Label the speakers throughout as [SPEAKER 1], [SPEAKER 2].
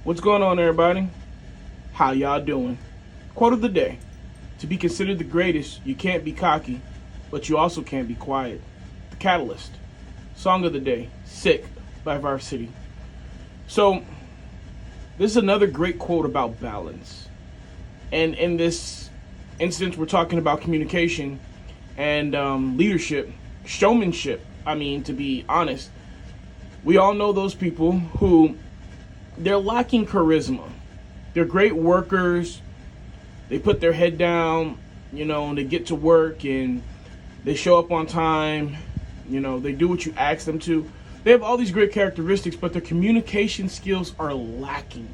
[SPEAKER 1] What's going on, everybody? How y'all doing? Quote of the day. To be considered the greatest, you can't be cocky, but you also can't be quiet. The Catalyst. Song of the day, Sick by Varsity. So, this is another great quote about balance. And in this instance, we're talking about communication and leadership, showmanship. I mean, to be honest, we all know those people who they're lacking charisma. They're great workers. They put their head down, and they get to work and they show up on time. They do what you ask them to. They have all these great characteristics, but their communication skills are lacking.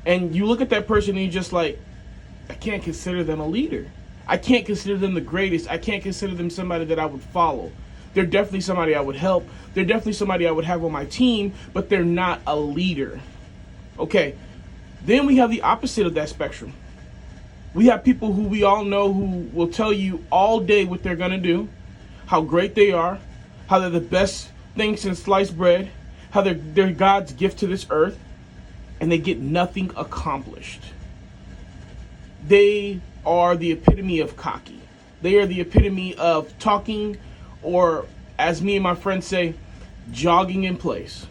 [SPEAKER 1] And you look at that person and you're just like, I can't consider them a leader. I can't consider them the greatest. I can't consider them somebody that I would follow. They're definitely somebody I would help. They're definitely somebody I would have on my team, but they're not a leader. Okay, then we have the opposite of that spectrum. We have people who we all know who will tell you all day what they're going to do, how great they are, how they're the best thing since sliced bread, how they're God's gift to this earth, and they get nothing accomplished. They are the epitome of cocky. They are the epitome of talking, or as me and my friends say, jogging in place.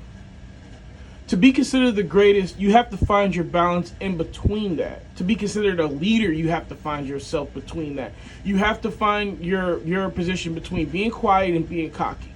[SPEAKER 1] To be considered the greatest, you have to find your balance in between that. To be considered a leader, you have to find yourself between that. You have to find your position between being quiet and being cocky.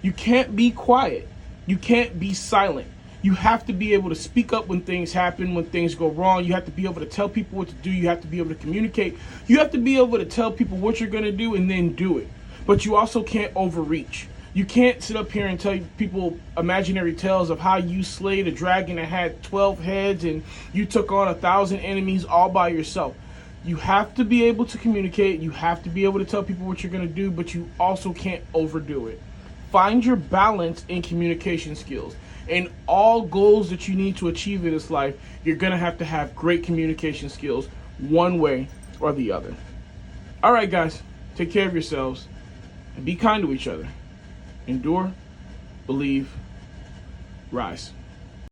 [SPEAKER 1] You can't be quiet. You can't be silent. You have to be able to speak up when things happen, when things go wrong. You have to be able to tell people what to do. You have to be able to communicate. You have to be able to tell people what you're going to do and then do it. But you also can't overreach. You can't sit up here and tell people imaginary tales of how you slayed a dragon that had 12 heads and you took on 1,000 enemies all by yourself. You have to be able to communicate. You have to be able to tell people what you're going to do, but you also can't overdo it. Find your balance in communication skills. In all goals that you need to achieve in this life, you're going to have great communication skills one way or the other. All right, guys, take care of yourselves and be kind to each other. Endure, believe, rise.